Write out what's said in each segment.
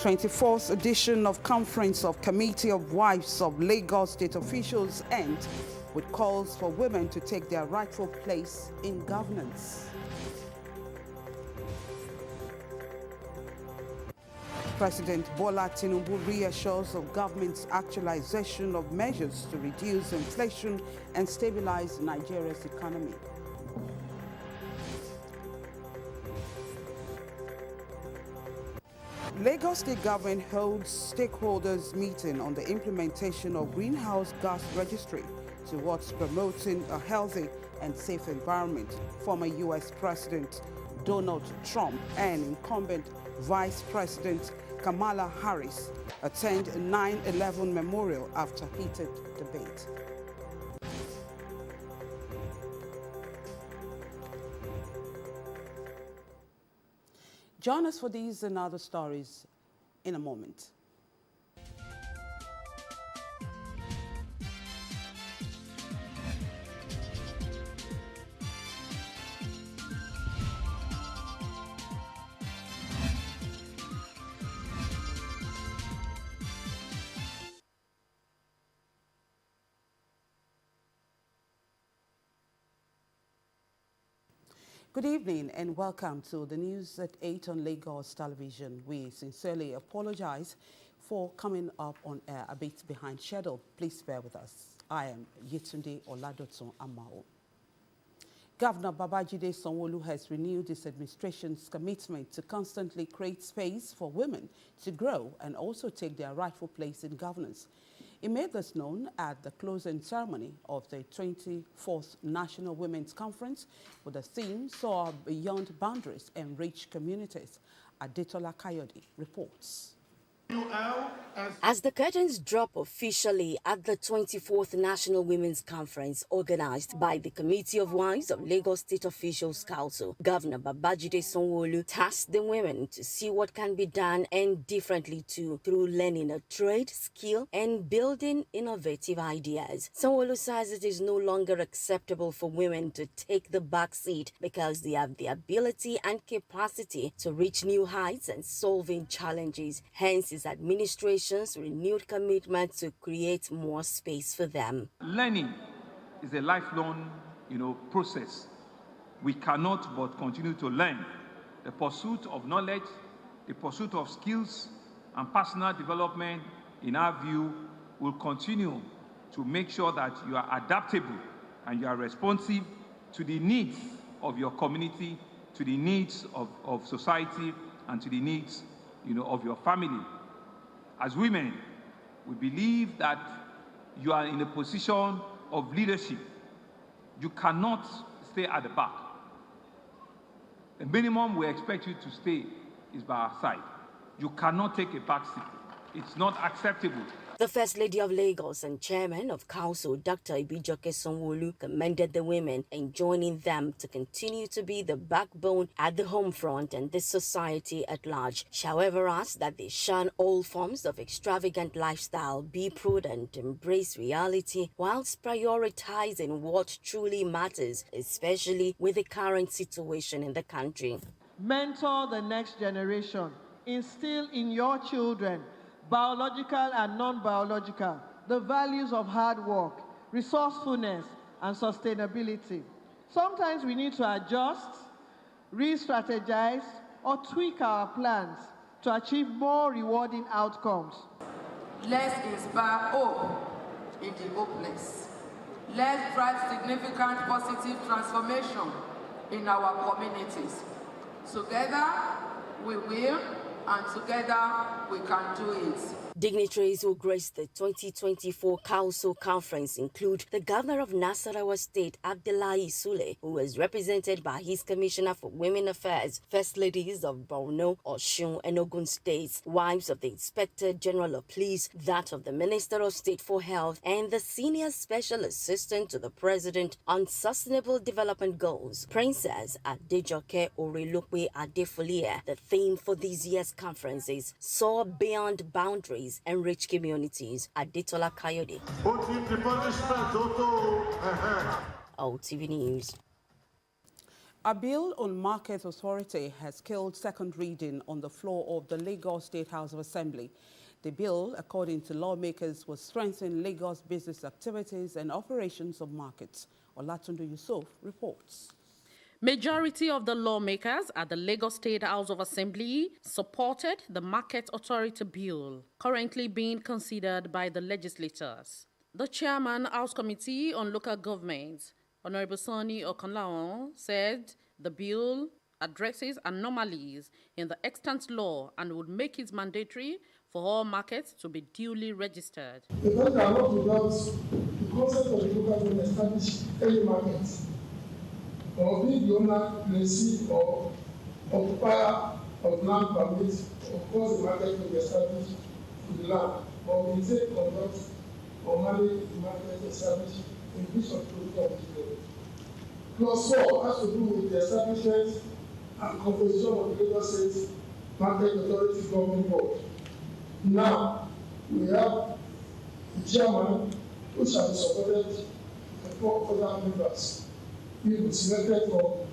24th edition of Conference of Committee of Wives of Lagos State Officials ends with calls for women to take their rightful place in governance. President Bola Tinubu reassures of government's actualization of measures to reduce inflation and stabilize Nigeria's economy. Lagos State Government holds stakeholders meeting on the implementation of Greenhouse Gas Registry towards promoting a healthy and safe environment. Former U.S. President Donald Trump and incumbent Vice President Kamala Harris attend 9/11 memorial after heated debate. Join us for these and other stories in a moment. Good evening and welcome to the news at 8 on Lagos Television. We sincerely apologize for coming up on air a bit behind schedule. Please bear with us. I am Yetunde Oladotun Amao. Governor Babajide Sanwo-Olu has renewed his administration's commitment to constantly create space for women to grow and also take their rightful place in governance. He made this known at the closing ceremony of the 24th National Women's Conference with the theme Soar Beyond Boundaries and Reach Communities. Adetola Kayode reports. As the curtains drop officially at the 24th National Women's Conference organized by the Committee of Wives of Lagos State Officials Council, Governor Babajide Sanwo-Olu tasked the women to see what can be done and differently too through learning a trade, skill, and building innovative ideas. Sanwo-Olu says it is no longer acceptable for women to take the back seat because they have the ability and capacity to reach new heights and solving challenges. Hence, his administration's renewed commitment to create more space for them. Learning is a lifelong, process. We cannot but continue to learn. The pursuit of knowledge, the pursuit of skills and personal development, in our view, will continue to make sure that you are adaptable and you are responsive to the needs of your community, to the needs of society, and to the needs, of your family. As women, we believe that you are in a position of leadership. You cannot stay at the back. The minimum we expect you to stay is by our side. You cannot take a back seat. It's not acceptable. The First Lady of Lagos and Chairman of Council, Dr. Ibijoke Sanwo-Olu, commended the women and joining them to continue to be the backbone at the home front and the society at large. She, however, asked that they shun all forms of extravagant lifestyle, be prudent, embrace reality, whilst prioritizing what truly matters, especially with the current situation in the country. Mentor the next generation. Instill in your children, biological and non-biological, the values of hard work, resourcefulness, and sustainability. Sometimes we need to adjust, re-strategize, or tweak our plans to achieve more rewarding outcomes. Let's inspire hope in the hopeless. Let's drive significant positive transformation in our communities. Together, we will, and together we can do it. Dignitaries who graced the 2024 Council Conference include the Governor of Nasarawa State, Abdullahi Sule, who was represented by his Commissioner for Women Affairs, First Ladies of Borno, Osun, and Ogun States, wives of the Inspector General of Police, that of the Minister of State for Health, and the Senior Special Assistant to the President on Sustainable Development Goals, Princess Adejoke Orelope Adefolia. The theme for this year's conference is Soar Beyond Boundaries and Rich Communities. Adetola Kayode. OTV News. A bill on market authority has killed second reading on the floor of the Lagos State House of Assembly. The bill, according to lawmakers, will strengthen Lagos business activities and operations of markets. Olatunde Yusuf reports. Majority of the lawmakers at the Lagos State House of Assembly supported the Market Authority Bill, currently being considered by the legislators. The chairman, House Committee on Local Government, Honorable Sonny Okanlawon, said the bill addresses anomalies in the extant law and would make it mandatory for all markets to be duly registered. The fact that not without the concept of the local government establish any market, or being the owner, lessee, or occupier of land permits, of course the market will be established to the land, but we take conduct or manage the market established in which of the local government. Clause 4 has to do with the establishment and composition of the Lagos State Market Authority Governing Board. Now, we have the chairman, who shall be supported by 4 other members, who selected from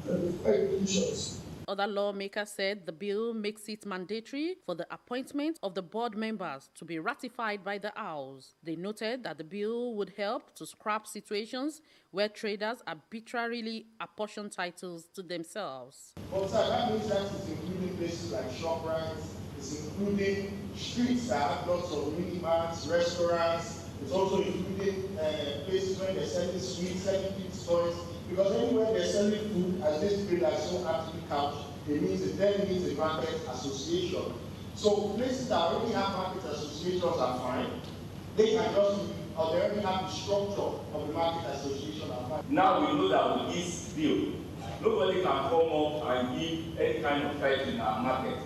the 5 petitions. Other lawmakers said the bill makes it mandatory for the appointment of the board members to be ratified by the House. They noted that the bill would help to scrap situations where traders arbitrarily apportion titles to themselves. But that means that it's including places like ShopRite, it's including streets that have lots of mini-marts, restaurants, it's also including places where they're selling sweets, selling kids' toys. Because anywhere they're selling food, as this bill has so aptly couched, it means it then needs a market association. So places that already have market associations are fine. They can just, or they already have the structure of the market association are fine. Now we know that with this bill, nobody can come up and give any kind of title in our market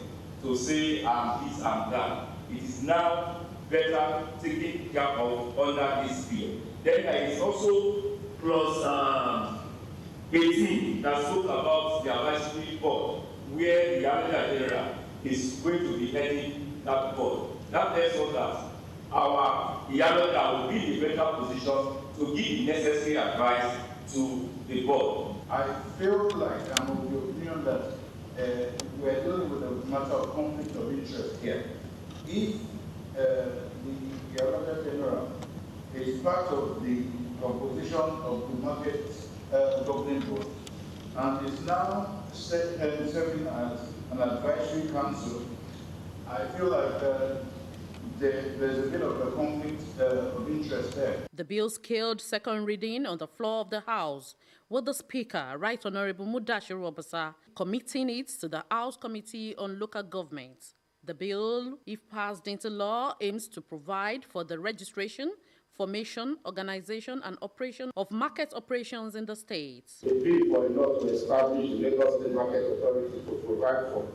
to say I'm this, I'm that. It is now better taken care of under this bill. Then there is also clause 18 that spoke about the advisory board, where the Ambode general is going to be heading that board. That tells us that our Ambode will be in a better position to give the necessary advice to the board. I feel like I'm of the opinion that we're dealing with a matter of conflict of interest here. If the Ambode general is part of the composition of the market governing board and is now serving as an advisory council, I feel like there's a bit of a conflict of interest there. The bill scaled second reading on the floor of the House, with the Speaker, Right Honorable Mudashiru Obasa, committing it to the House Committee on Local Government. The bill, if passed into law, aims to provide for the registration, formation, organization, and operation of market operations in the state. The bill for law to establish the Lagos State Market Authority to provide for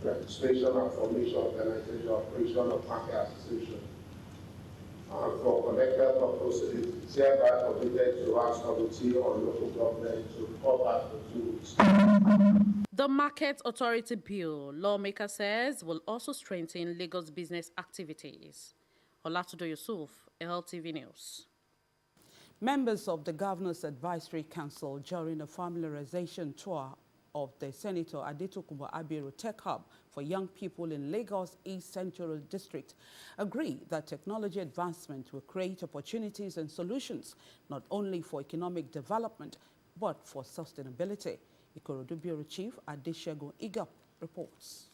registration and formation, organization, operation of market association, and for connected purposes, it's hereby committed to House Committee on Local Government to cover the 2 weeks. The Market Authority Bill, lawmaker says, will also strengthen Lagos business activities. Olatunde Yusuf, LTV News. Members of the Governor's Advisory Council during a familiarization tour of the Senator Adetokunbo Abiru Tech Hub for young people in Lagos East Central District agree that technology advancement will create opportunities and solutions not only for economic development but for sustainability. Ikorodu Bureau Chief Adeshegun Igap reports.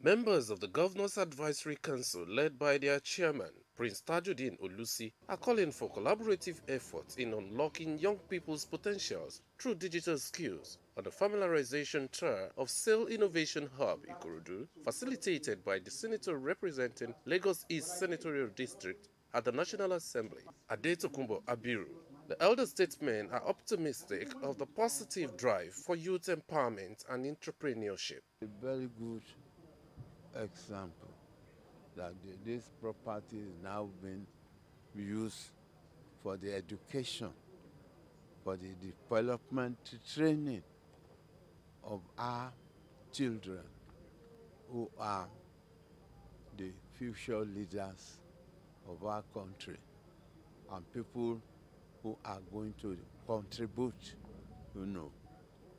Members of the Governor's Advisory Council, led by their chairman, Prince Tajuddin Olusi, are calling for collaborative efforts in unlocking young people's potentials through digital skills on the familiarization tour of Sale Innovation Hub Ikorodu, facilitated by the senator representing Lagos East Senatorial District at the National Assembly, Adetokunbo Abiru. The elder statesmen are optimistic of the positive drive for youth empowerment and entrepreneurship. A very good example that this property is now being used for the education, for the development training of our children who are the future leaders of our country and people who are going to contribute,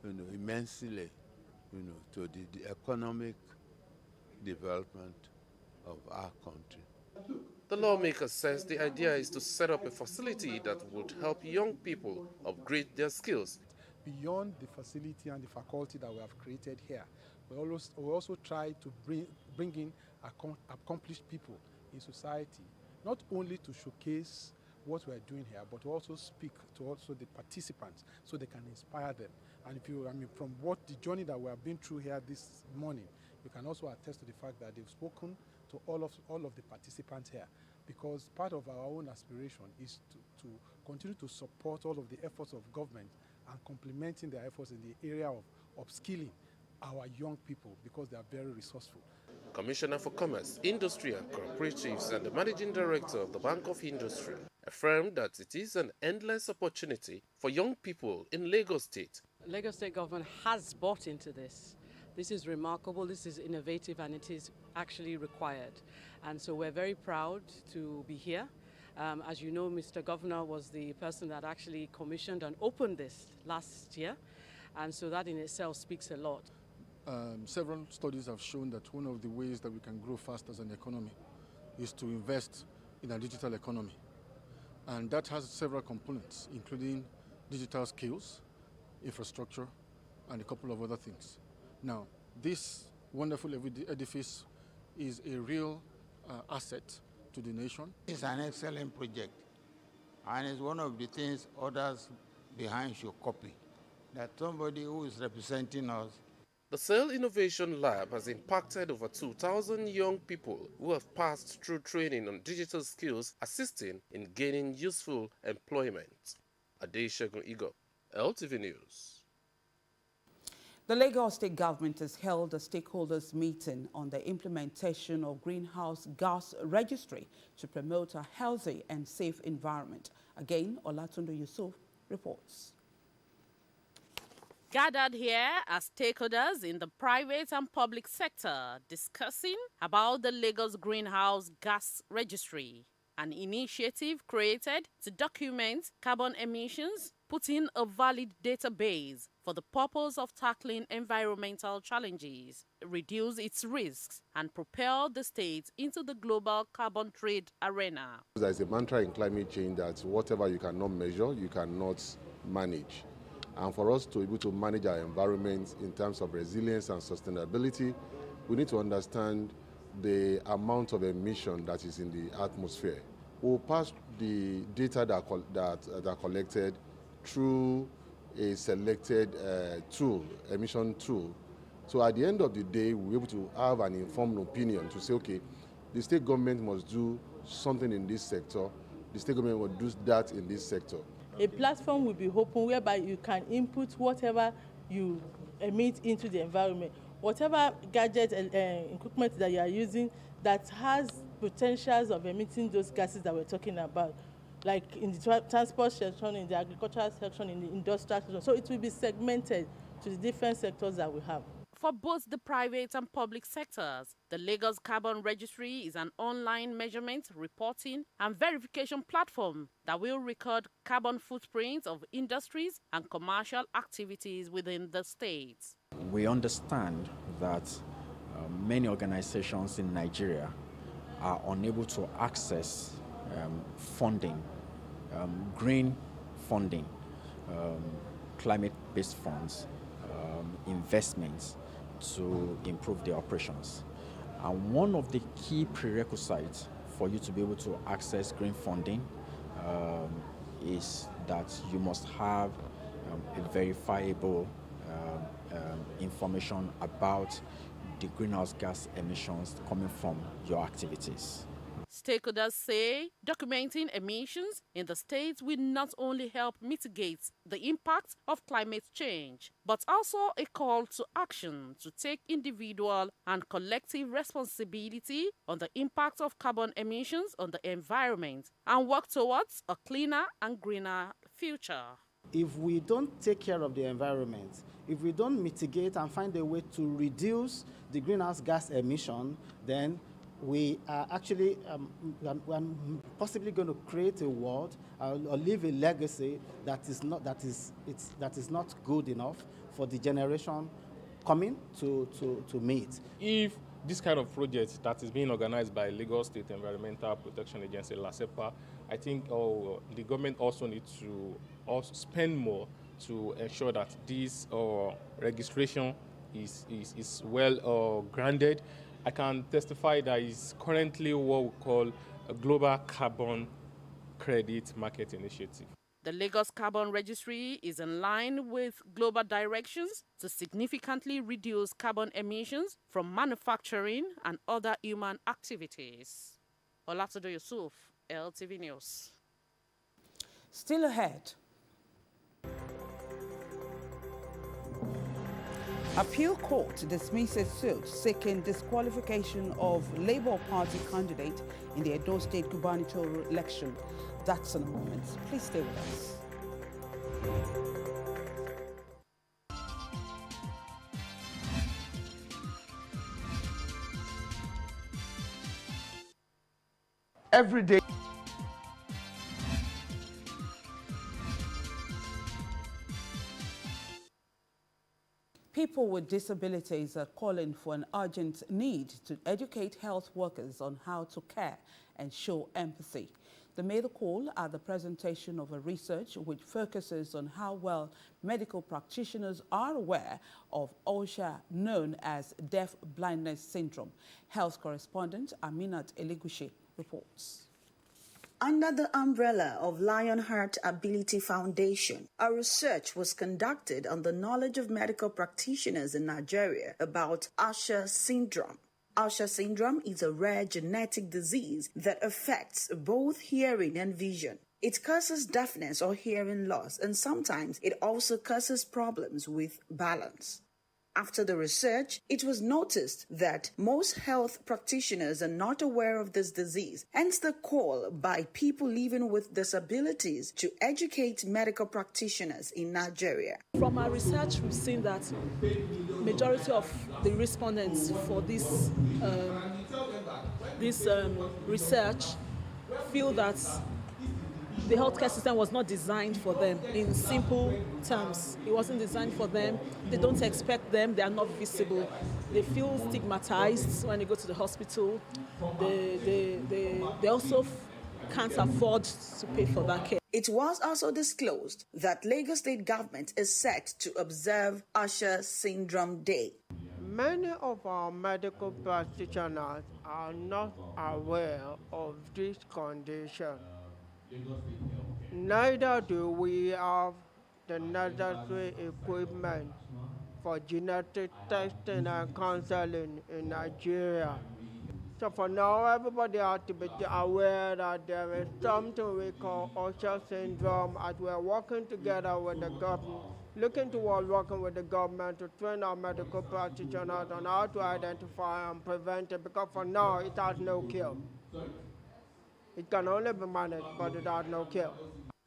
immensely, to the economic development of our country. The lawmaker says the idea is to set up a facility that would help young people upgrade their skills. Beyond the facility and the faculty that we have created here, we also try to bring in accomplished people in society, not only to showcase what we are doing here, but to also speak to also the participants so they can inspire them. And from what the journey that we have been through here this morning, you can also attest to the fact that they've spoken to all of the participants here, because part of our own aspiration is to continue to support all of the efforts of government and complementing their efforts in the area of upskilling our young people, because they are very resourceful. Commissioner for Commerce, Industry and Cooperatives and the Managing Director of the Bank of Industry affirmed that it is an endless opportunity for young people in Lagos State. Lagos State government has bought into this. This is remarkable, this is innovative, and it is actually required. And so we're very proud to be here. As you know, Mr. Governor was the person that actually commissioned and opened this last year. And so that in itself speaks a lot. Several studies have shown that one of the ways that we can grow fast as an economy is to invest in a digital economy. And that has several components, including digital skills, infrastructure, and a couple of other things. Now, this wonderful edifice is a real asset to the nation. It's an excellent project, and it's one of the things others behind should copy, that somebody who is representing us. The Cell Innovation Lab has impacted over 2,000 young people who have passed through training on digital skills, assisting in gaining useful employment. Adesegun Igo, LTV News. The Lagos State government has held a stakeholders meeting on the implementation of greenhouse gas registry to promote a healthy and safe environment. Again, Olatunde Yusuf reports. Gathered here are stakeholders in the private and public sector discussing about the Lagos Greenhouse Gas Registry, an initiative created to document carbon emissions, put in a valid database for the purpose of tackling environmental challenges, reduce its risks, and propel the state into the global carbon trade arena. There's a mantra in climate change that whatever you cannot measure, you cannot manage. And for us to be able to manage our environment in terms of resilience and sustainability, we need to understand the amount of emission that is in the atmosphere. We'll pass the data that are collected through a selected emission tool. So at the end of the day, we'll be able to have an informed opinion to say, okay, the state government must do something in this sector, the state government will do that in this sector. A platform will be open whereby you can input whatever you emit into the environment, whatever gadget and equipment that you are using that has potentials of emitting those gases that we're talking about, like in the transport section, in the agricultural section, in the industrial section. So it will be segmented to the different sectors that we have. For both the private and public sectors, the Lagos Carbon Registry is an online measurement, reporting, and verification platform that will record carbon footprints of industries and commercial activities within the state. We understand that many organizations in Nigeria are unable to access funding, green funding, climate-based funds, investments to improve their operations. And one of the key prerequisites for you to be able to access green funding is that you must have a verifiable information about the greenhouse gas emissions coming from your activities. Stakeholders say documenting emissions in the state will not only help mitigate the impact of climate change, but also a call to action to take individual and collective responsibility on the impact of carbon emissions on the environment and work towards a cleaner and greener future. If we don't take care of the environment, if we don't mitigate and find a way to reduce the greenhouse gas emission, then we are actually possibly going to create a world or leave a legacy that is not good enough for the generation coming to meet. If this kind of project that is being organized by Lagos State Environmental Protection Agency, LASEPA, I think the government also needs to also spend more to ensure that this registration is well granted. I can testify that is currently what we call a global carbon credit market initiative. The Lagos Carbon Registry is in line with global directions to significantly reduce carbon emissions from manufacturing and other human activities. Olatudo Yusuf, LTV News. Still ahead. Appeal Court dismisses suit seeking disqualification of Labour Party candidate in the Edo State gubernatorial election. That's in a moment. Please stay with us. Every day. People with disabilities are calling for an urgent need to educate health workers on how to care and show empathy. They made a call at the presentation of a research which focuses on how well medical practitioners are aware of OSHA, known as deaf blindness syndrome. Health correspondent Aminat Eligushi reports. Under the umbrella of Lionheart Ability Foundation, a research was conducted on the knowledge of medical practitioners in Nigeria about Usher syndrome. Usher syndrome is a rare genetic disease that affects both hearing and vision. It causes deafness or hearing loss, and sometimes it also causes problems with balance. After the research, it was noticed that most health practitioners are not aware of this disease, hence the call by people living with disabilities to educate medical practitioners in Nigeria. From our research, we've seen that majority of the respondents for this research feel that the healthcare system was not designed for them. In simple terms, it wasn't designed for them. They don't expect them. They are not visible. They feel stigmatized when they go to the hospital. They also can't afford to pay for that care. It was also disclosed that Lagos State government is set to observe Usher Syndrome Day. Many of our medical practitioners are not aware of this condition. Neither do we have the necessary equipment for genetic testing and counseling in Nigeria. So for now, everybody has to be aware that there is something we call Usher syndrome, as we're working together with the government, looking toward working with the government to train our medical practitioners on how to identify and prevent it, because for now, it has no cure. It can only be managed, but it has no cure.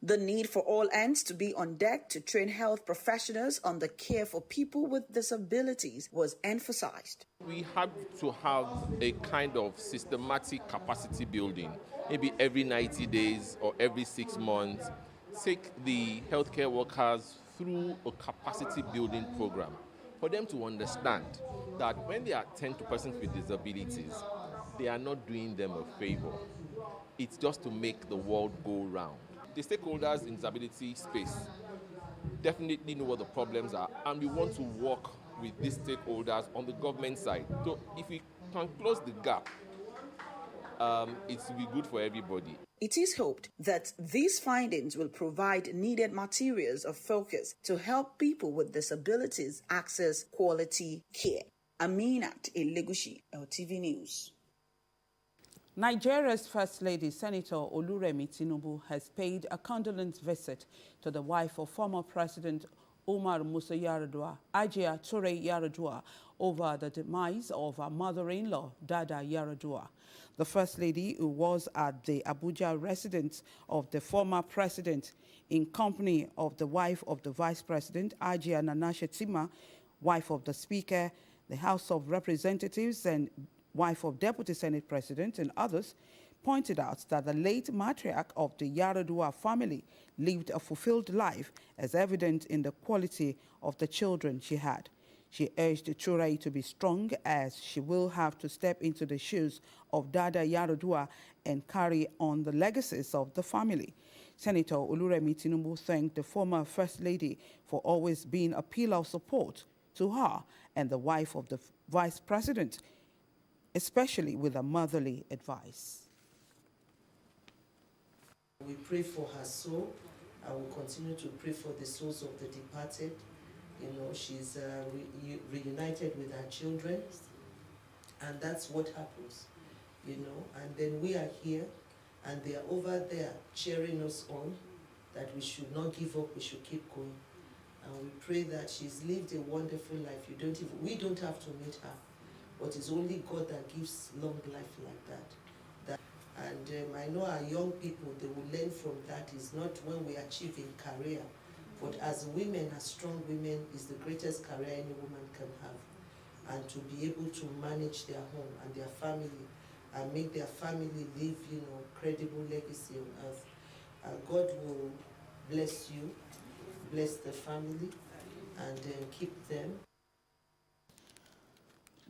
The need for all ends to be on deck to train health professionals on the care for people with disabilities was emphasized. We have to have a kind of systematic capacity building, maybe every 90 days or every 6 months. Take the healthcare workers through a capacity building program for them to understand that when they attend to persons with disabilities, they are not doing them a favor. It's just to make the world go round. The stakeholders in disability space definitely know what the problems are, and we want to work with these stakeholders on the government side. So if we can close the gap, it will be good for everybody. It is hoped that these findings will provide needed materials of focus to help people with disabilities access quality care. Aminat Elegushi, LTV News. Nigeria's First Lady, Senator Oluremi Tinubu, has paid a condolence visit to the wife of former President Umar Musa Yar'Adua, Ajia Toure Yar'Adua, over the demise of her mother-in-law, Dada Yar'Adua. The First Lady, who was at the Abuja residence of the former president in company of the wife of the Vice President, Ajia Nana Shettima, wife of the Speaker, the House of Representatives, and wife of Deputy Senate President and others, pointed out that the late matriarch of the Yaradua family lived a fulfilled life, as evident in the quality of the children she had. She urged Churai to be strong, as she will have to step into the shoes of Dada Yaradua and carry on the legacies of the family. Senator Oluremi Tinubu thanked the former First Lady for always being a pillar of support to her and the wife of the Vice President, especially with a motherly advice. We pray for her soul. I will continue to pray for the souls of the departed. You know, she's reunited with her children, and that's what happens, you know. And then we are here, and they are over there cheering us on, that we should not give up, we should keep going. And we pray that she's lived a wonderful life. We don't have to meet her, but it's only God that gives long life like that. And I know our young people, they will learn from that. It's not when we achieve in career, but as women, as strong women, is the greatest career any woman can have. And to be able to manage their home and their family and make their family live, you know, credible legacy on earth. God will bless you, bless the family, and keep them.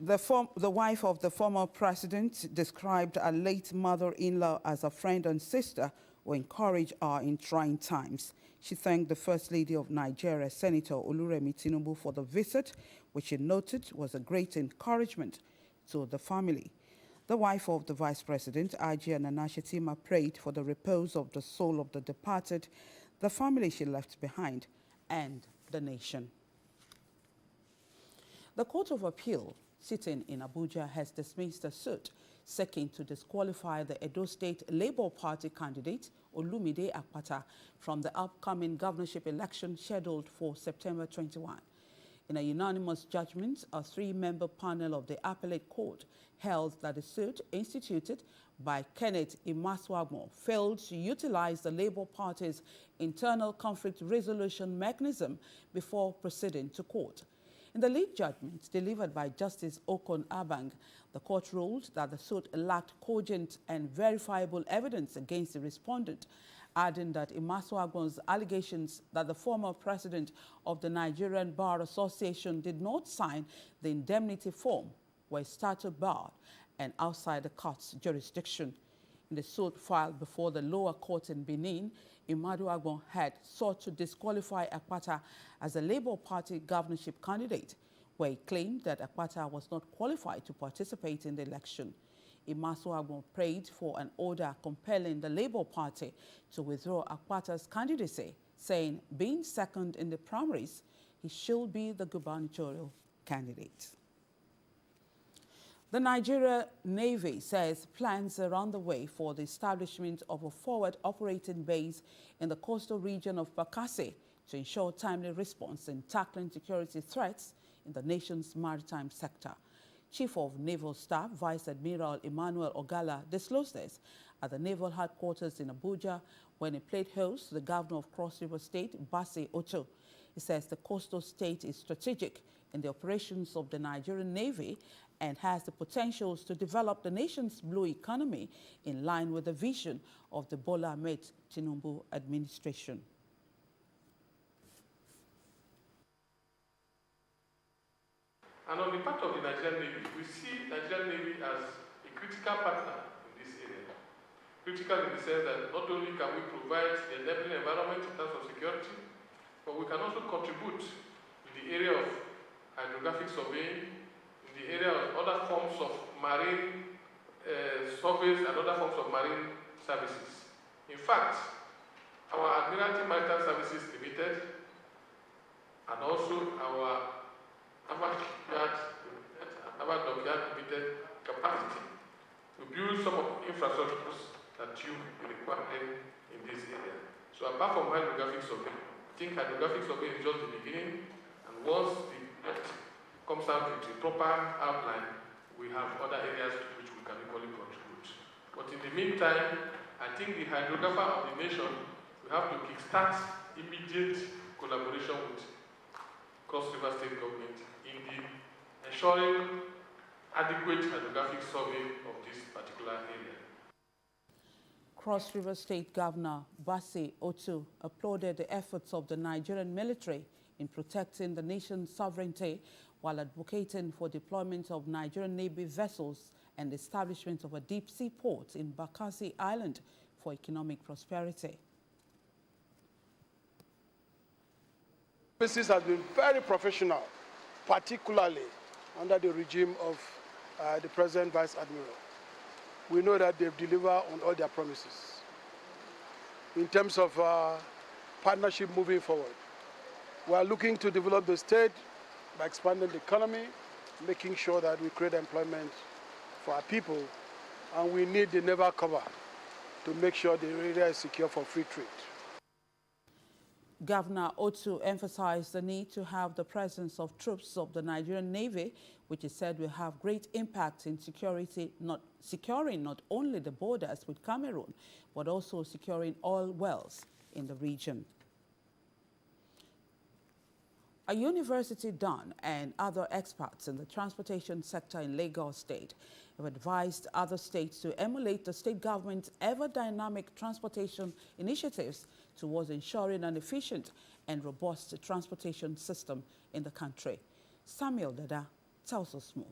The wife of the former president described her late mother-in-law as a friend and sister who encouraged her in trying times. She thanked the First Lady of Nigeria, Senator Oluremi Tinubu, for the visit, which she noted was a great encouragement to the family. The wife of the Vice President, Ajia Nana Shettima, prayed for the repose of the soul of the departed, the family she left behind, and the nation. The Court of Appeal sitting in Abuja has dismissed a suit seeking to disqualify the Edo State Labour Party candidate Olumide Akpata from the upcoming governorship election scheduled for September 21. In a unanimous judgment, a three-member panel of the appellate court held that the suit instituted by Kenneth Imaswagmo failed to utilize the Labour Party's internal conflict resolution mechanism before proceeding to court. In the lead judgment delivered by Justice Okon Abang, the court ruled that the suit lacked cogent and verifiable evidence against the respondent, adding that Imaswagmo's allegations that the former president of the Nigerian Bar Association did not sign the indemnity form were statute barred and outside the court's jurisdiction. In the suit filed before the lower court in Benin, Imaswagmo had sought to disqualify Akpata as a Labour Party governorship candidate, where he claimed that Akpata was not qualified to participate in the election. Imaswagmo prayed for an order compelling the Labour Party to withdraw Akpata's candidacy, saying, being second in the primaries, he should be the gubernatorial candidate. The Nigerian Navy says plans are underway for the establishment of a forward operating base in the coastal region of Bakassi to ensure timely response in tackling security threats in the nation's maritime sector. Chief of Naval Staff, Vice Admiral Emmanuel Ogala, disclosed this at the Naval Headquarters in Abuja when he played host to the Governor of Cross River State, Bassey Oto. He says the coastal state is strategic in the operations of the Nigerian Navy and has the potentials to develop the nation's blue economy in line with the vision of the Bola Ahmed Tinubu administration. And on the part of the Nigerian Navy, we see Nigerian Navy as a critical partner in this area. Critical in the sense that not only can we provide the enabling environment in terms of security, but we can also contribute in the area of hydrographic surveying, in the area of other forms of marine surveys and other forms of marine services. In fact, our Admiralty Maritime Services Limited and also our Naval Dockyard Limited capacity to build some of the infrastructures that you require in this area. So apart from hydrographic survey, I think hydrographic survey is just the beginning, and once the comes out with a proper outline, we have other areas to which we can equally contribute. But in the meantime, I think the hydrographer of the nation, we have to kickstart immediate collaboration with Cross River State Government in the ensuring adequate hydrographic survey of this particular area. Cross River State Governor Basi Otu applauded the efforts of the Nigerian military in protecting the nation's sovereignty while advocating for deployment of Nigerian Navy vessels and the establishment of a deep-sea port in Bakassi Island for economic prosperity. Services has been very professional, particularly under the regime of the present Vice Admiral. We know that they've delivered on all their promises. In terms of partnership moving forward, we are looking to develop the state by expanding the economy, making sure that we create employment for our people, and we need the naval cover to make sure the area is secure for free trade. Governor Otu emphasized the need to have the presence of troops of the Nigerian Navy, which he said will have great impact in securing not only the borders with Cameroon, but also securing oil wells in the region. A university don and other experts in the transportation sector in Lagos State have advised other states to emulate the state government's ever-dynamic transportation initiatives towards ensuring an efficient and robust transportation system in the country. Samuel Dada tells us more.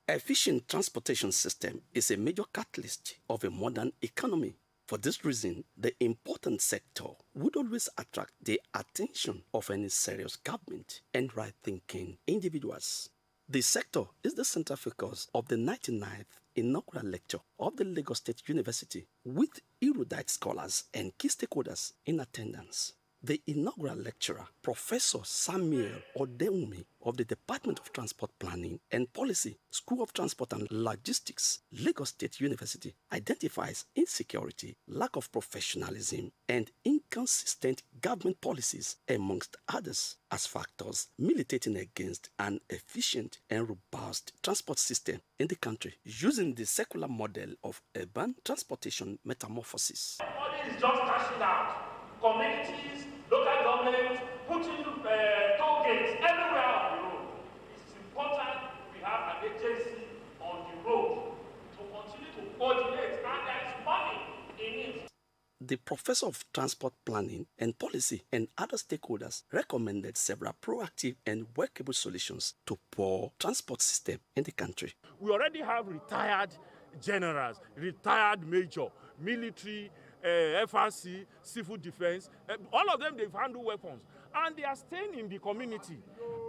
Efficient transportation system is a major catalyst of a modern economy. For this reason, the important sector would always attract the attention of any serious government and right-thinking individuals. The sector is the center focus of the 99th inaugural lecture of the Lagos State University, with erudite scholars and key stakeholders in attendance. The inaugural lecturer, Professor Samuel Odeunmi of the Department of Transport Planning and Policy, School of Transport and Logistics, Lagos State University, identifies insecurity, lack of professionalism, and inconsistent government policies, amongst others, as factors militating against an efficient and robust transport system in the country, using the secular model of urban transportation metamorphosis. Everybody is just cashing out. Communities, local government, putting toll gates everywhere on the road. It's important we have an agency on the road to continue to coordinate, and there is money in it. The Professor of Transport Planning and Policy and other stakeholders recommended several proactive and workable solutions to poor transport system in the country. We already have retired generals, retired major, military, FRC, civil defense, all of them, they've handled weapons. And they are staying in the community.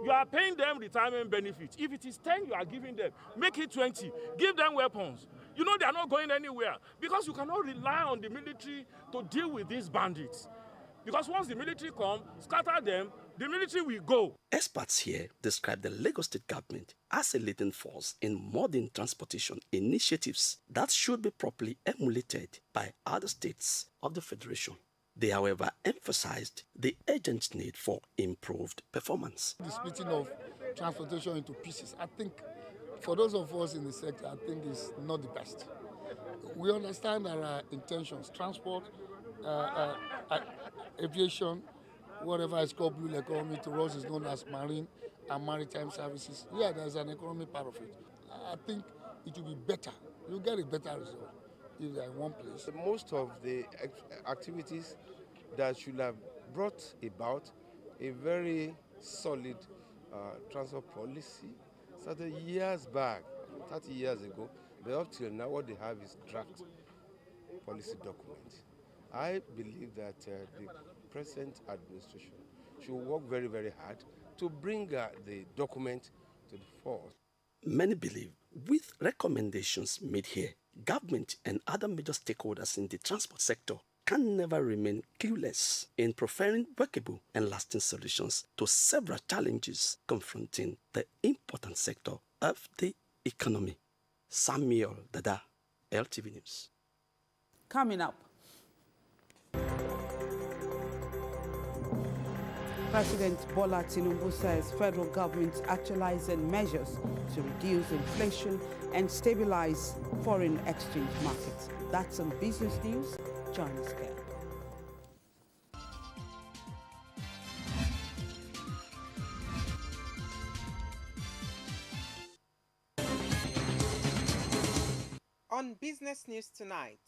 You are paying them retirement benefits. If it is 10 you are giving them, make it 20. Give them weapons. You know they are not going anywhere, because you cannot rely on the military to deal with these bandits. Because once the military come, scatter them, the military will go. Experts here describe the Lagos State government as a leading force in modern transportation initiatives that should be properly emulated by other states of the Federation. They, however, emphasized the urgent need for improved performance. The splitting of transportation into pieces, I think, for those of us in the sector, I think is not the best. We understand our intentions, transport, aviation, whatever is called blue economy, to us is known as marine and maritime services. Yeah, there's an economic part of it. I think it will be better. You'll get a better result if they're in one place. Most of the activities that should have brought about a very solid transport policy started years back, 30 years ago, but up till now what they have is draft policy documents. I believe that the present administration should work very, very hard to bring the document to the fore. Many believe, with recommendations made here, government and other major stakeholders in the transport sector can never remain clueless in preferring workable and lasting solutions to several challenges confronting the important sector of the economy. Samuel Dada, LTV News. Coming up, President Bola Tinubu says federal government actualizing measures to reduce inflation and stabilize foreign exchange markets. That's some business news. Join us there. On Business News Tonight,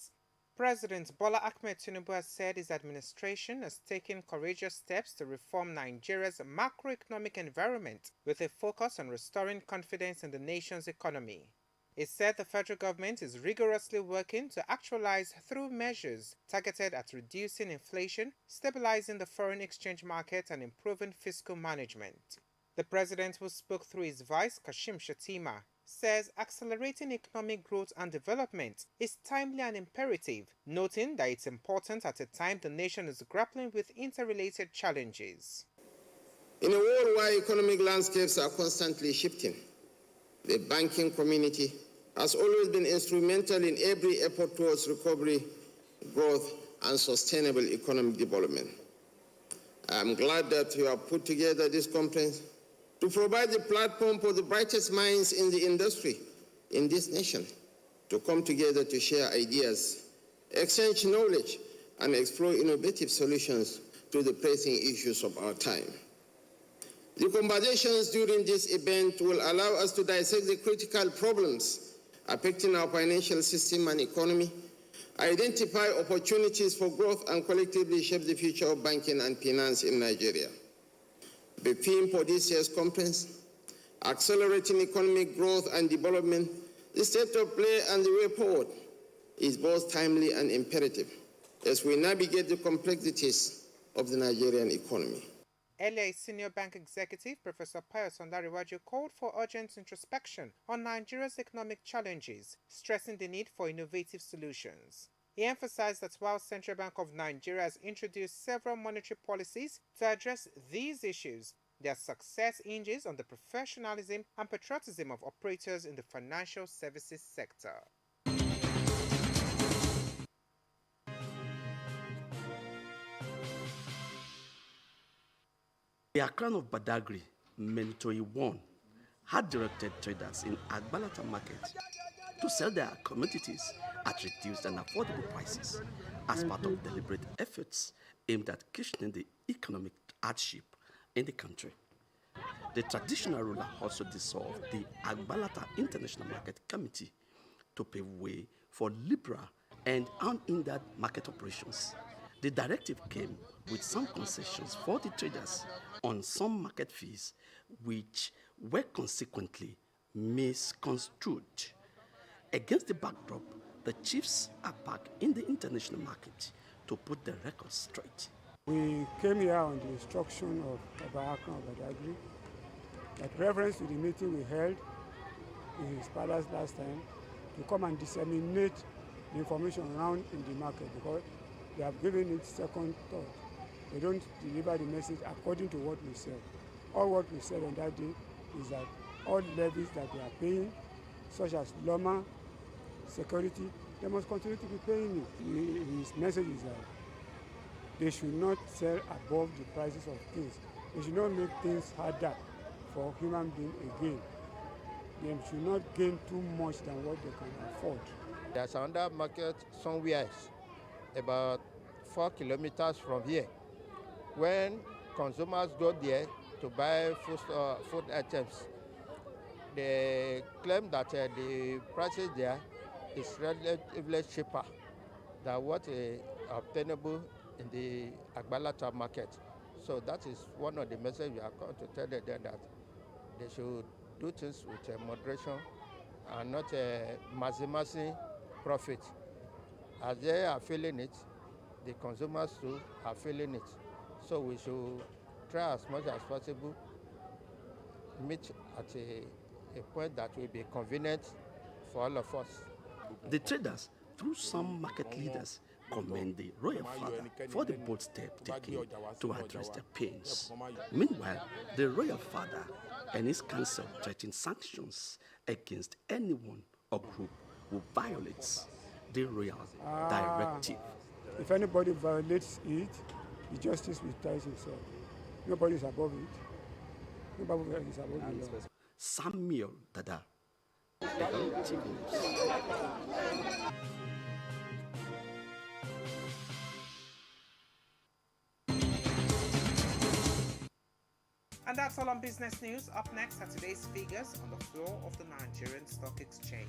President Bola Ahmed Tinubu has said his administration has taken courageous steps to reform Nigeria's macroeconomic environment with a focus on restoring confidence in the nation's economy. He said the federal government is rigorously working to actualize through measures targeted at reducing inflation, stabilizing the foreign exchange market, and improving fiscal management. The president, who spoke through his vice, Kashim Shettima, says accelerating economic growth and development is timely and imperative, noting that it's important at a time the nation is grappling with interrelated challenges. In a world where economic landscapes are constantly shifting, the banking community has always been instrumental in every effort towards recovery, growth, and sustainable economic development. I am glad that you have put together this conference to provide the platform for the brightest minds in the industry in this nation to come together to share ideas, exchange knowledge, and explore innovative solutions to the pressing issues of our time. The conversations during this event will allow us to dissect the critical problems affecting our financial system and economy, identify opportunities for growth, and collectively shape the future of banking and finance in Nigeria. The theme for this year's conference, Accelerating Economic Growth and Development, the state of play and the way forward, is both timely and imperative as we navigate the complexities of the Nigerian economy. Earlier, senior bank executive Professor Pius Ondariwaju called for urgent introspection on Nigeria's economic challenges, stressing the need for innovative solutions. He emphasized that while Central Bank of Nigeria has introduced several monetary policies to address these issues, their success hinges on the professionalism and patriotism of operators in the financial services sector. The Akran of Badagry, Mentoi 1, had directed traders in Agbalata market to sell their commodities at reduced and affordable prices as part of deliberate efforts aimed at cushioning the economic hardship in the country. The traditional ruler also dissolved the Agbalata International Market Committee to pave way for liberal and unhindered market operations. The directive came with some concessions for the traders on some market fees, which were consequently misconstrued. Against the backdrop, the chiefs are back in the international market to put the record straight. We came here on the instruction of Akran of Badagry, that reference to the meeting we held in his palace last time, to come and disseminate the information around in the market, because they have given it second thought. They don't deliver the message according to what we said. All what we said on that day is that all levies that they are paying, such as Loma, security, they must continue to be paying it. His message is that they should not sell above the prices of things. They should not make things harder for human beings again. They should not gain too much than what they can afford. There's another market somewhere else, about 4 kilometers from here. When consumers go there to buy food items, they claim that the prices there is relatively cheaper than what is obtainable in the Agbalata market. So that is one of the messages we are going to tell them, that they should do things with moderation and not maximizing profit. As they are feeling it, the consumers too are feeling it. So we should try as much as possible meet at a point that will be convenient for all of us. The traders, through some market leaders, commend the royal father for the bold step taken to address their pains. Meanwhile, the royal father and his council threaten sanctions against anyone or group who violates the royal directive. If anybody violates it, the justice will tell himself. Nobody is above it. Nobody is above the law. Samuel Dada. And that's all on business news. Up next are today's figures on the floor of the Nigerian Stock Exchange.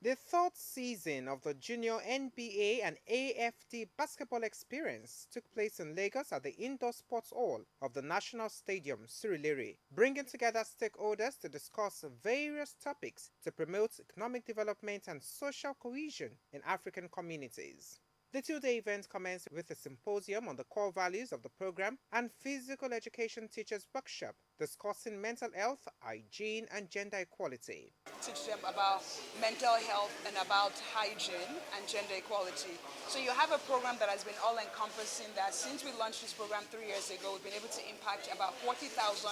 The third season of the Junior NBA and AFT basketball experience took place in Lagos at the Indoor Sports Hall of the National Stadium, Surulere, bringing together stakeholders to discuss various topics to promote economic development and social cohesion in African communities. The two-day event commenced with a symposium on the core values of the program and physical education teachers workshop discussing mental health, hygiene, and gender equality. Teach them about mental health and about hygiene and gender equality. So you have a program that has been all-encompassing that since we launched this program 3 years ago, we've been able to impact about 40,000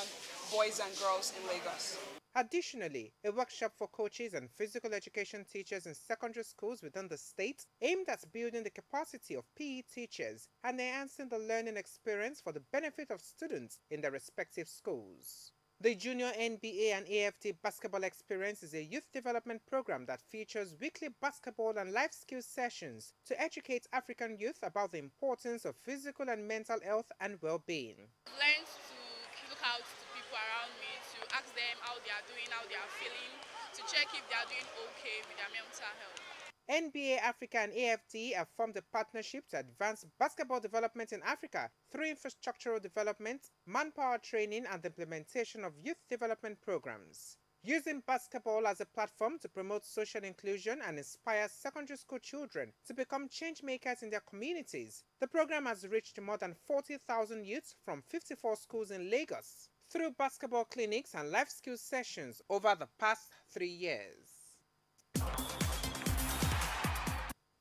boys and girls in Lagos. Additionally, a workshop for coaches and physical education teachers in secondary schools within the state aimed at building the capacity of PE teachers and enhancing the learning experience for the benefit of students in their respective schools. The Junior NBA and AFT basketball experience is a youth development program that features weekly basketball and life skills sessions to educate African youth about the importance of physical and mental health and well-being. Learn to look out to people around me, to ask them how they are doing, how they are feeling, to check if they are doing okay with their mental health. NBA Africa and AFT have formed a partnership to advance basketball development in Africa through infrastructural development, manpower training, and the implementation of youth development programs. Using basketball as a platform to promote social inclusion and inspire secondary school children to become change makers in their communities, the program has reached more than 40,000 youths from 54 schools in Lagos through basketball clinics and life skills sessions over the past 3 years.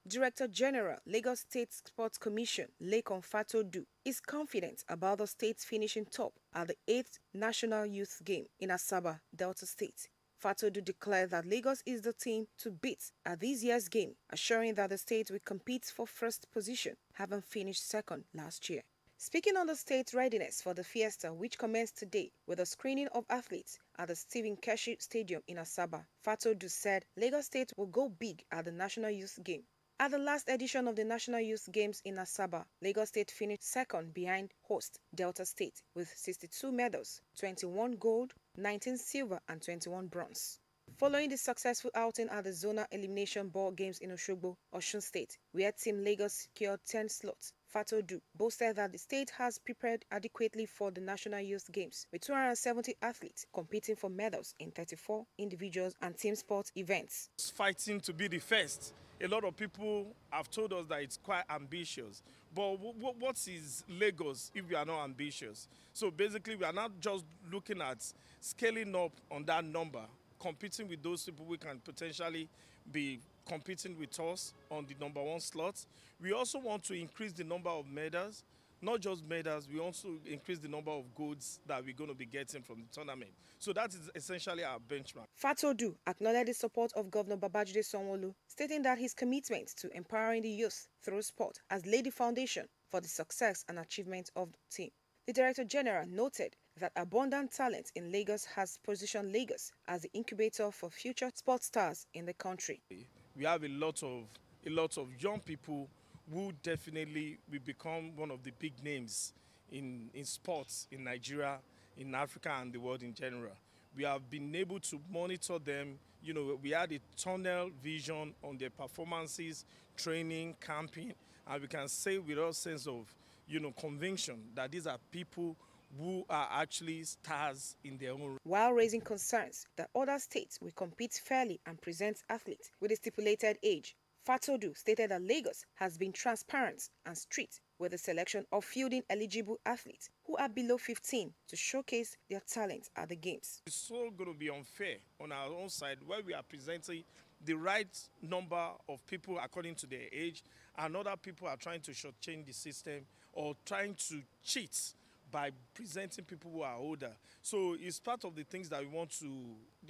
Director General, Lagos State Sports Commission, Lekon Fatodu, is confident about the state finishing top at the 8th National Youth Game in Asaba, Delta State. Fatodu declared that Lagos is the team to beat at this year's game, assuring that the state will compete for first position, having finished second last year. Speaking on the state's readiness for the fiesta, which commenced today with a screening of athletes at the Stephen Keshi Stadium in Asaba, Fatodu said Lagos State will go big at the National Youth Game. At the last edition of the National Youth Games in Asaba, Lagos State finished second behind host Delta State with 62 medals, 21 gold, 19 silver and 21 bronze. Following the successful outing at the Zonal Elimination Ball Games in Oshogbo, Osun State, where Team Lagos secured 10 slots, Fatodu boasted that the state has prepared adequately for the National Youth Games, with 270 athletes competing for medals in 34 individuals and team sport events. Fighting to be the first. A lot of people have told us that it's quite ambitious. But what is Lagos if we are not ambitious? So basically, we are not just looking at scaling up on that number, competing with those people who can potentially be competing with us on the number one slot. We also want to increase the number of medals. Not just medals, we also increase the number of goods that we're going to be getting from the tournament. So that is essentially our benchmark. Fatodu acknowledged the support of Governor Babajide Sanwo-Olu, stating that his commitment to empowering the youth through sport has laid the foundation for the success and achievement of the team. The Director General noted that abundant talent in Lagos has positioned Lagos as the incubator for future sports stars in the country. We have a lot of young people who definitely will become one of the big names in sports in Nigeria, in Africa and the world in general. We have been able to monitor them. You know, we had a tunnel vision on their performances, training, camping, and we can say with a sense of, conviction that these are people who are actually stars in their own. While raising concerns that other states will compete fairly and present athletes with a stipulated age, Fatodu stated that Lagos has been transparent and strict with the selection of fielding eligible athletes who are below 15 to showcase their talent at the games. It's so going to be unfair on our own side where we are presenting the right number of people according to their age, and other people are trying to shortchange the system or trying to cheat by presenting people who are older. So it's part of the things that we want to,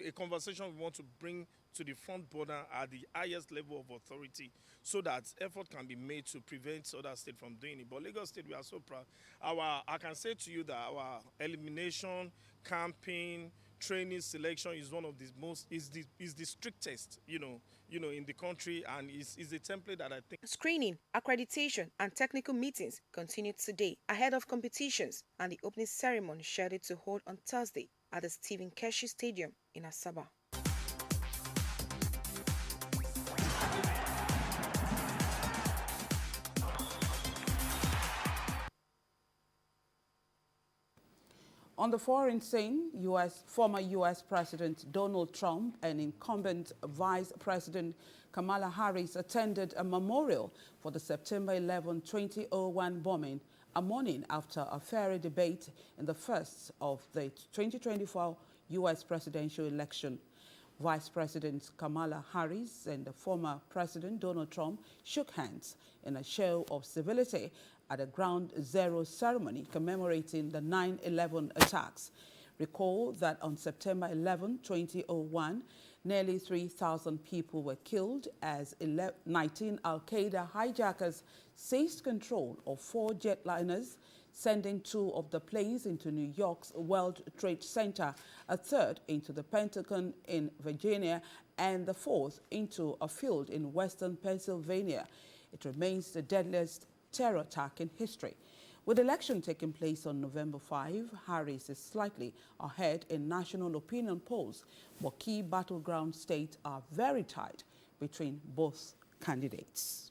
a conversation we want to bring to the front border at the highest level of authority so that effort can be made to prevent other states from doing it. But Lagos State, we are so proud. I can say to you that our elimination, camping, training selection is one of the most, is the strictest, in the country, and is a template that I think. Screening, accreditation and technical meetings continued today ahead of competitions and the opening ceremony scheduled to hold on Thursday at the Stephen Keshi Stadium in Asaba. On the foreign scene, former U.S. President Donald Trump and incumbent Vice President Kamala Harris attended a memorial for the September 11, 2001 bombing, a morning after a fiery debate in the first of the 2024 U.S. presidential election. Vice President Kamala Harris and the former President Donald Trump shook hands in a show of civility at a Ground Zero ceremony commemorating the 9/11 attacks. Recall that on September 11, 2001, nearly 3,000 people were killed as 19 al-Qaeda hijackers seized control of 4 jetliners, sending 2 of the planes into New York's World Trade Center, a third into the Pentagon in Virginia, and the 4th into a field in western Pennsylvania. It remains the deadliest terror attack in history. With the election taking place on November 5, Harris is slightly ahead in national opinion polls, but key battleground states are very tight between both candidates.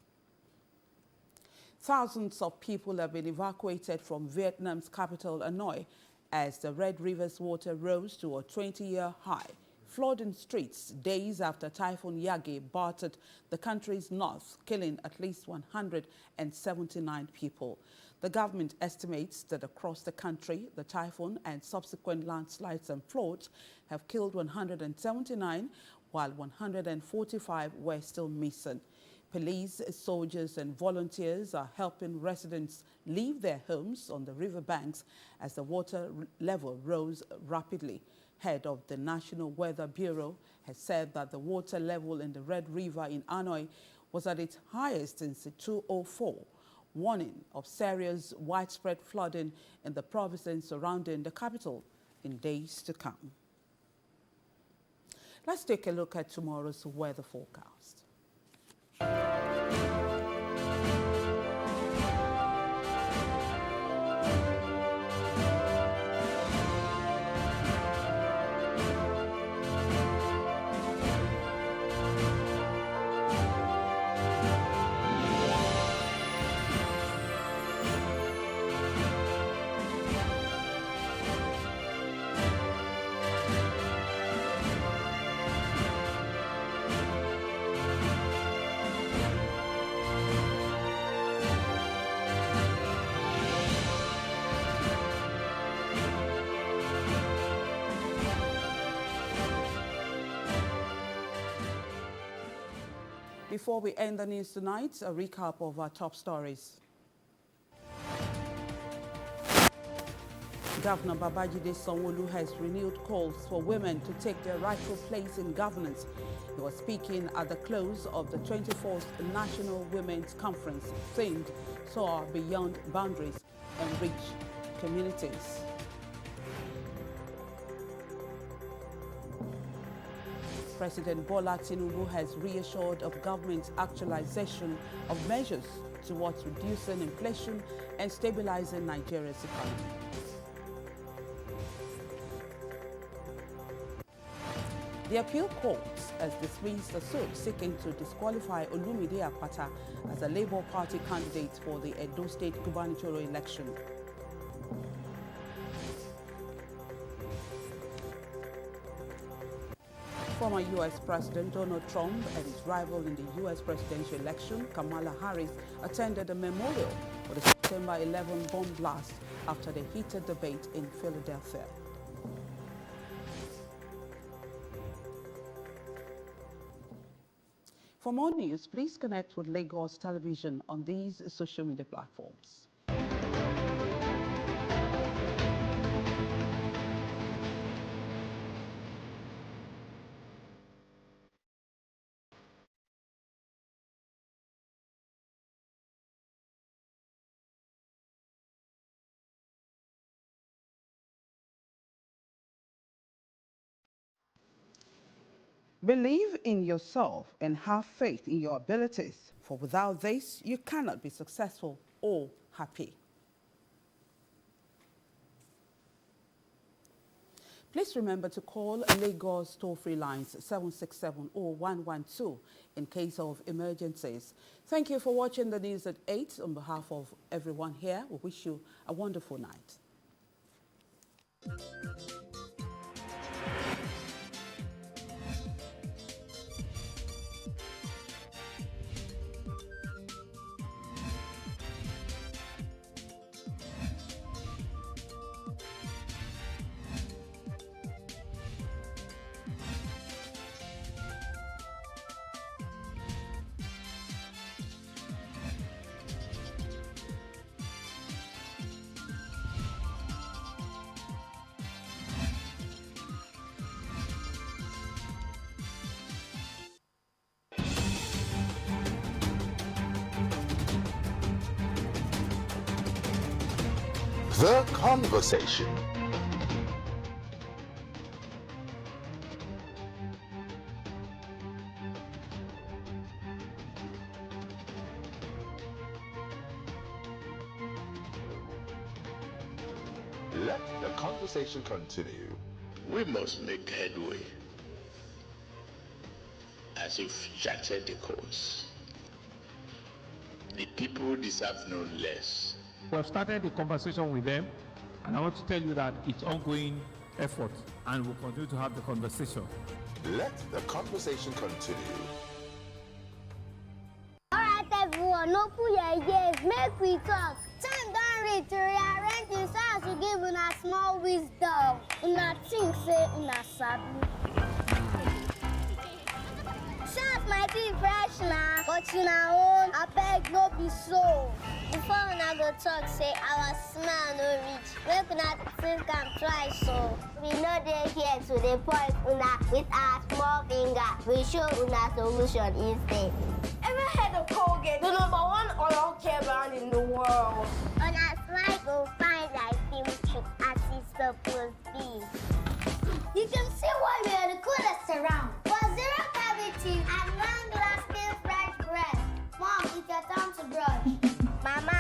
Thousands of people have been evacuated from Vietnam's capital, Hanoi, as the Red River's water rose to a 20-year high, flooding streets days after Typhoon Yagi battered the country's north, killing at least 179 people. The government estimates that across the country, the typhoon and subsequent landslides and floods have killed 179, while 145 were still missing. Police, soldiers and volunteers are helping residents leave their homes on the riverbanks as the water level rose rapidly. Head of the National Weather Bureau has said that the water level in the Red River in Hanoi was at its highest since 2004, warning of serious widespread flooding in the provinces surrounding the capital in days to come. Let's take a look at tomorrow's weather forecast. Before we end the news tonight, a recap of our top stories. Governor Babajide Sanwo-Olu has renewed calls for women to take their rightful place in governance. He was speaking at the close of the 24th National Women's Conference, themed Soar Beyond Boundaries and Reach Communities. President Bola Tinubu has reassured of government's actualization of measures towards reducing inflation and stabilizing Nigeria's economy. The appeal court has dismissed a suit seeking to disqualify Olumide Akpata as a Labour Party candidate for the Edo State gubernatorial election. Former U.S. President Donald Trump and his rival in the U.S. presidential election, Kamala Harris, attended a memorial for the September 11 bomb blast after the heated debate in Philadelphia. For more news, please connect with Lagos Television on these social media platforms. Believe in yourself and have faith in your abilities, for without this, you cannot be successful or happy. Please remember to call Lagos toll-free lines 767 or 112 in case of emergencies. Thank you for watching the news at 8. On behalf of everyone here, we wish you a wonderful night. The Conversation. Let the conversation continue. We must make headway as if charted the course. The people deserve no less. We have started the conversation with them, and I want to tell you that it's ongoing effort, and we'll continue to have the conversation. Let the conversation continue. All right, everyone, open your ears, make we talk. Time don't reach to rearrange the stars to give una small wisdom. Una think say una sabi. Sounds might be fresh now, but una own, I beg no be so. Before una go talk, say our smell no reach. Make una think am twice so. We know they here to the point una with our small finger. We show una solution instead. Ever heard of Colgate, the #1 oral care brand in the world? On a slide, go find like film as it's supposed to be. You can see why we are the coolest around.